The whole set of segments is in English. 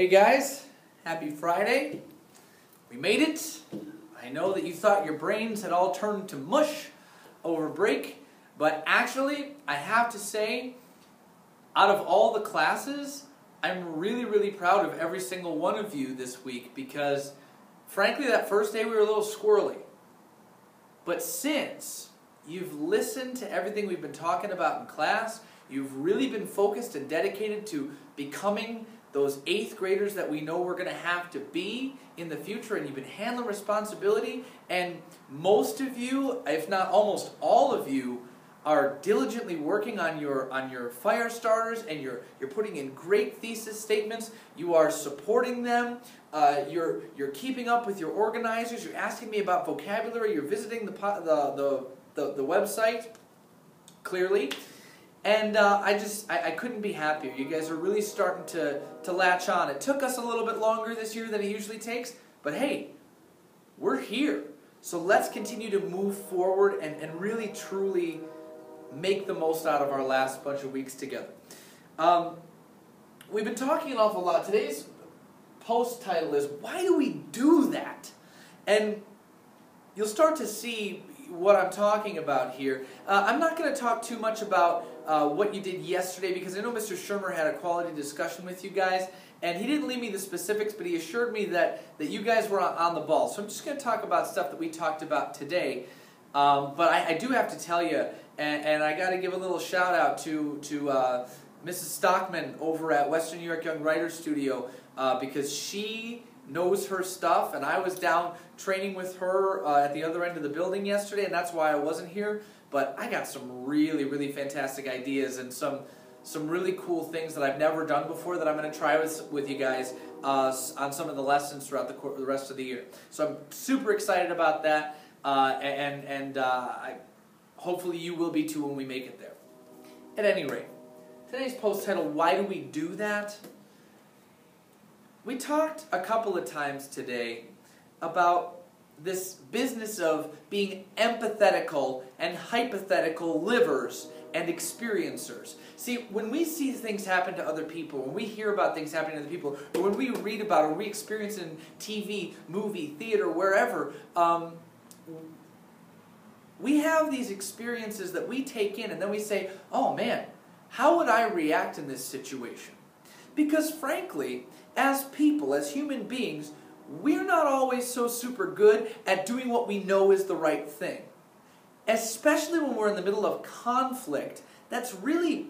Hey guys, happy Friday. We made it. I know that you thought your brains had all turned to mush over break, but actually, I have to say, out of all the classes, I'm really proud of every single one of you this week because, frankly, that first day we were a little squirrely. But since you've listened to everything we've been talking about in class, you've really been focused and dedicated to becoming those 8th graders that we know we're going to have to be in the future, and you've been handling responsibility, and most of you, if not almost all of you, are diligently working on your fire starters, and you're putting in great thesis statements. You are supporting them. You're keeping up with your organizers. You're asking me about vocabulary. You're visiting the website clearly. And I couldn't be happier. You guys are really starting to latch on. It took us a little bit longer this year than it usually takes, but hey, we're here. So let's continue to move forward and really truly make the most out of our last bunch of weeks together. We've been talking an awful lot. Today's post title is, why do we do that? And you'll start to see what I'm talking about here. I'm not going to talk too much about what you did yesterday because I know Mr. Shermer had a quality discussion with you guys, and he didn't leave me the specifics, but he assured me that you guys were on the ball. So I'm just going to talk about stuff that we talked about today. But I do have to tell you, and I got to give a little shout out to Mrs. Stockman over at Western New York Young Writers Studio because she knows her stuff, and I was down training with her at the other end of the building yesterday, and that's why I wasn't here. But I got some really fantastic ideas and some really cool things that I've never done before that I'm going to try with you guys on some of the lessons throughout the rest of the year. So I'm super excited about that, and hopefully you will be too when we make it there. At any rate, today's post title, Why Do We Do That? We talked a couple of times today about this business of being empathetical and hypothetical livers and experiencers. See, when we see things happen to other people, when we hear about things happening to other people, or when we read about it, or we experience it in TV, movie, theater, wherever, we have these experiences that we take in, and then we say, oh man, how would I react in this situation? Because frankly, as people, as human beings, we're not always so super good at doing what we know is the right thing. Especially when we're in the middle of conflict that's really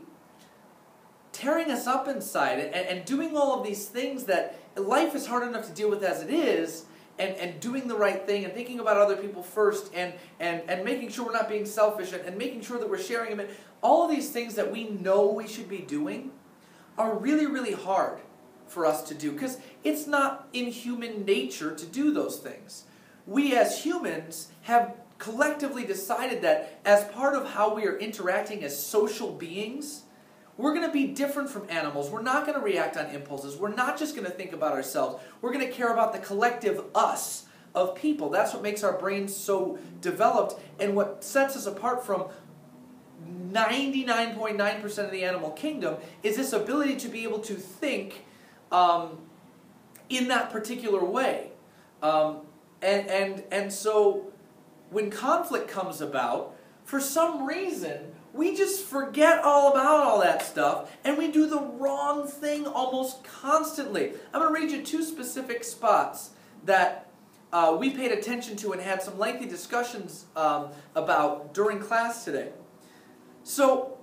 tearing us up inside and doing all of these things that life is hard enough to deal with as it is, and doing the right thing and thinking about other people first and making sure we're not being selfish and making sure that we're sharing them. All of these things that we know we should be doing are really hard for us to do because it's not in human nature to do those things. We as humans have collectively decided that as part of how we are interacting as social beings, we're going to be different from animals. We're not going to react on impulses. We're not just going to think about ourselves. We're going to care about the collective us of people. That's what makes our brains so developed and what sets us apart from 99.9% of the animal kingdom is this ability to be able to think in that particular way. And so when conflict comes about, for some reason, we just forget all about all that stuff and we do the wrong thing almost constantly. I'm going to read you 2 specific spots that we paid attention to and had some lengthy discussions about during class today. So,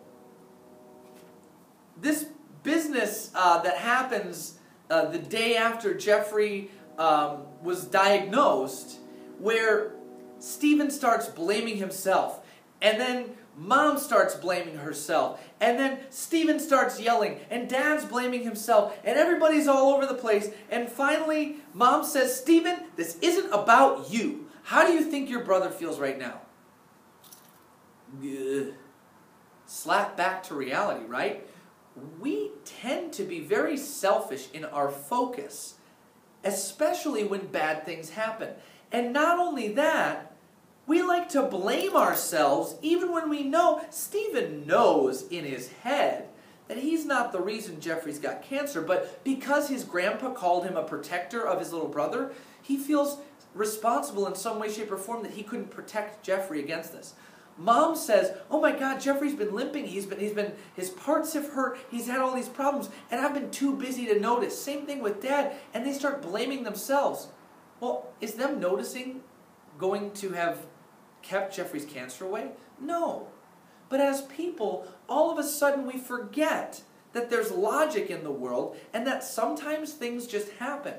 this business that happens the day after Jeffrey was diagnosed, where Stephen starts blaming himself, and then Mom starts blaming herself, and then Stephen starts yelling, and Dad's blaming himself, and everybody's all over the place, and finally Mom says, Stephen, this isn't about you. How do you think your brother feels right now? Slap back to reality, right? We tend to be very selfish in our focus, especially when bad things happen. And not only that, we like to blame ourselves even when we know, Stephen knows in his head that he's not the reason Jeffrey's got cancer, but because his grandpa called him a protector of his little brother, he feels responsible in some way, shape, or form that he couldn't protect Jeffrey against this. Mom says, oh my God, Jeffrey's been limping, his parts have hurt, he's had all these problems, and I've been too busy to notice. Same thing with Dad, and they start blaming themselves. Well, is them noticing going to have kept Jeffrey's cancer away? No. But as people, all of a sudden we forget that there's logic in the world and that sometimes things just happen.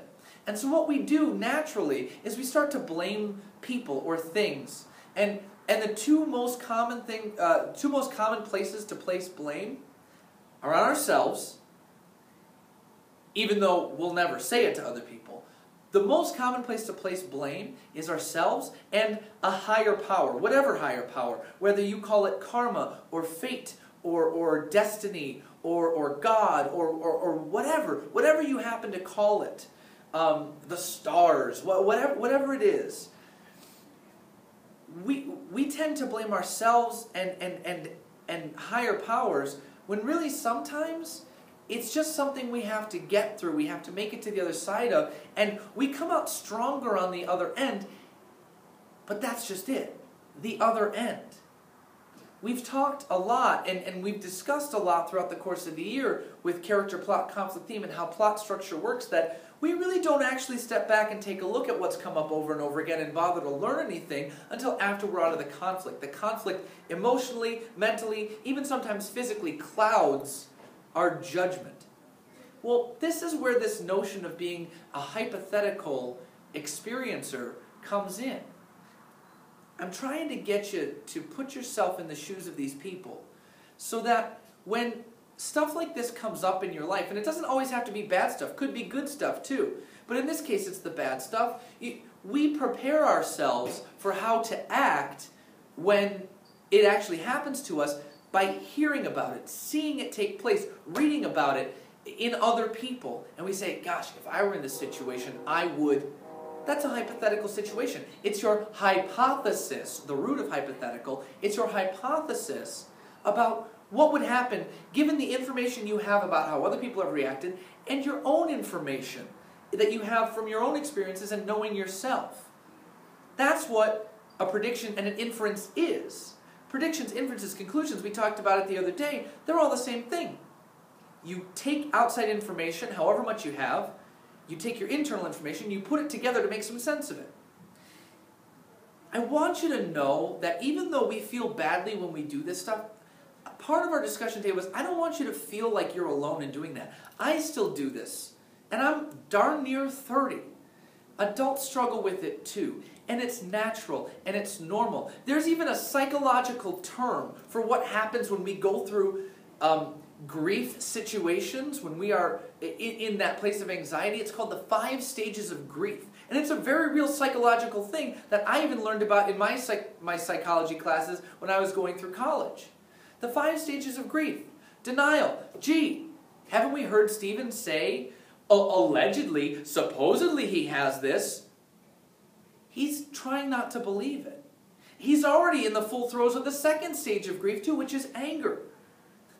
And so what we do naturally is we start to blame people or things. And the two most common places to place blame are on ourselves, even though we'll never say it to other people. The most common place to place blame is ourselves and a higher power, whatever higher power, whether you call it karma or fate or destiny or God or whatever you happen to call it, the stars, whatever it is. We tend to blame ourselves and higher powers when really sometimes it's just something we have to get through. We have to make it to the other side of, and we come out stronger on the other end, but that's just it, the other end. We've talked a lot, and we've discussed a lot throughout the course of the year with character, plot, conflict, theme, and how plot structure works, that we really don't actually step back and take a look at what's come up over and over again and bother to learn anything until after we're out of the conflict. The conflict emotionally, mentally, even sometimes physically clouds our judgment. Well, this is where this notion of being a hypothetical experiencer comes in. I'm trying to get you to put yourself in the shoes of these people so that when stuff like this comes up in your life, and it doesn't always have to be bad stuff, could be good stuff too, but in this case it's the bad stuff, we prepare ourselves for how to act when it actually happens to us by hearing about it, seeing it take place, reading about it in other people. And we say, gosh, if I were in this situation, I would. That's a hypothetical situation. It's your hypothesis, the root of hypothetical. It's your hypothesis about what would happen given the information you have about how other people have reacted and your own information that you have from your own experiences and knowing yourself. That's what a prediction and an inference is. Predictions, inferences, conclusions, we talked about it the other day, they're all the same thing. You take outside information, however much you have, you take your internal information, you put it together to make some sense of it. I want you to know that even though we feel badly when we do this stuff, part of our discussion today was, I don't want you to feel like you're alone in doing that. I still do this, and I'm darn near 30. Adults struggle with it too. And it's natural, and it's normal. There's even a psychological term for what happens when we go through grief situations, when we are in that place of anxiety. It's called the 5 stages of grief. And it's a very real psychological thing that I even learned about in my psychology classes when I was going through college. The 5 stages of grief. Denial. Gee, haven't we heard Stephen say, allegedly, supposedly he has this? He's trying not to believe it. He's already in the full throes of the 2nd stage of grief too, which is anger.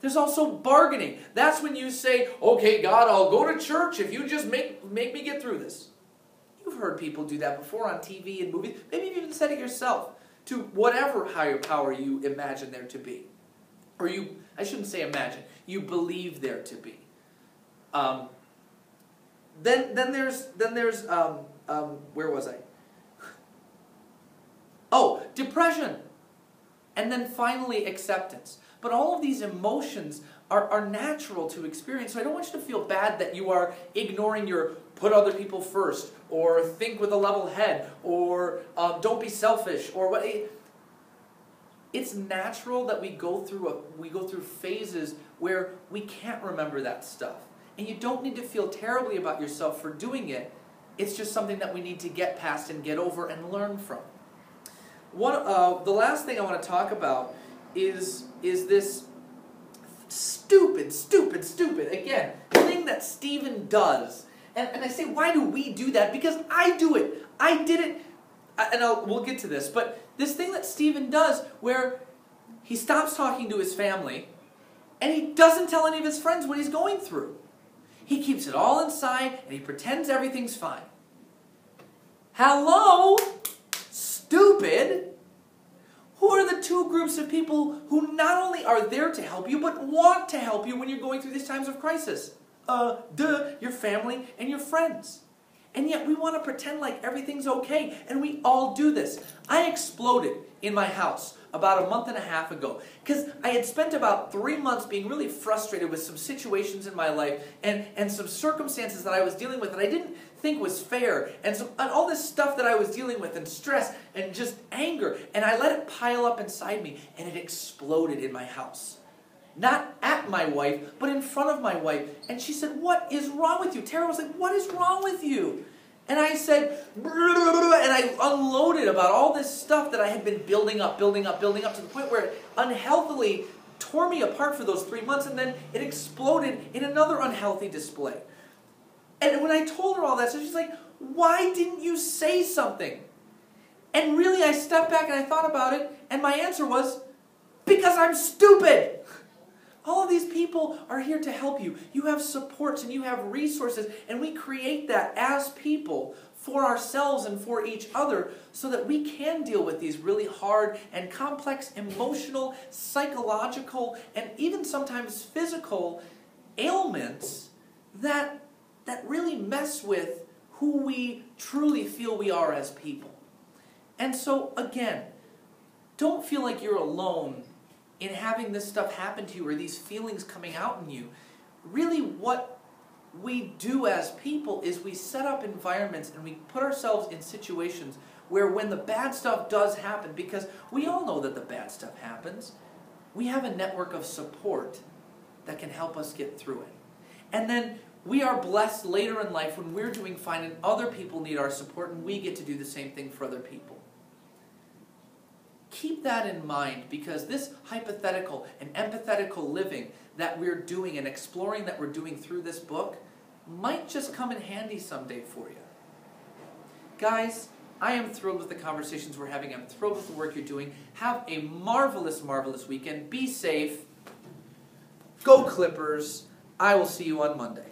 There's also bargaining. That's when you say, okay, God, I'll go to church if you just make me get through this. You've heard people do that before on TV and movies. Maybe you've even said it yourself to whatever higher power you imagine there to be. Or I shouldn't say imagine, you believe there to be. Then there's where was I? Oh, depression. And then finally acceptance. But all of these emotions are natural to experience. So I don't want you to feel bad that you are ignoring your put other people first, or think with a level head, or don't be selfish, or what. It's natural that we go through phases where we can't remember that stuff. And you don't need to feel terribly about yourself for doing it. It's just something that we need to get past and get over and learn from. The last thing I want to talk about is this stupid, again, thing that Stephen does. And I say, why do we do that? Because I do it. I did it. And we'll get to this. But this thing that Stephen does where he stops talking to his family And he doesn't tell any of his friends what he's going through. He keeps it all inside, and he pretends everything's fine. Hello? Stupid? Who are the two groups of people who not only are there to help you, but want to help you when you're going through these times of crisis? Your family and your friends. And yet we want to pretend like everything's okay, and we all do this. I exploded in my house about a month and a half ago because I had spent about 3 months being really frustrated with some situations in my life and some circumstances that I was dealing with that I didn't think was fair, and all this stuff that I was dealing with, and stress and just anger, and I let it pile up inside me, and it exploded in my house. Not at my wife, but in front of my wife. And she said, "What is wrong with you?" Tara was like, "What is wrong with you?" And I said, and I unloaded about all this stuff that I had been building up to the point where it unhealthily tore me apart for those 3 months, and then it exploded in another unhealthy display. And when I told her all that, so she's like, "Why didn't you say something?" And really, I stepped back and I thought about it, and my answer was, because I'm stupid. All of these people are here to help you. You have supports and you have resources, and we create that as people for ourselves and for each other so that we can deal with these really hard and complex emotional, psychological, and even sometimes physical ailments that really mess with who we truly feel we are as people. And so, again, don't feel like you're alone in having this stuff happen to you or these feelings coming out in you. Really, what we do as people is we set up environments and we put ourselves in situations where when the bad stuff does happen, because we all know that the bad stuff happens, we have a network of support that can help us get through it. And then we are blessed later in life when we're doing fine and other people need our support, and we get to do the same thing for other people. Keep that in mind, because this hypothetical and empathetical living that we're doing and exploring that we're doing through this book might just come in handy someday for you. Guys, I am thrilled with the conversations we're having. I'm thrilled with the work you're doing. Have a marvelous, marvelous weekend. Be safe. Go Clippers. I will see you on Monday.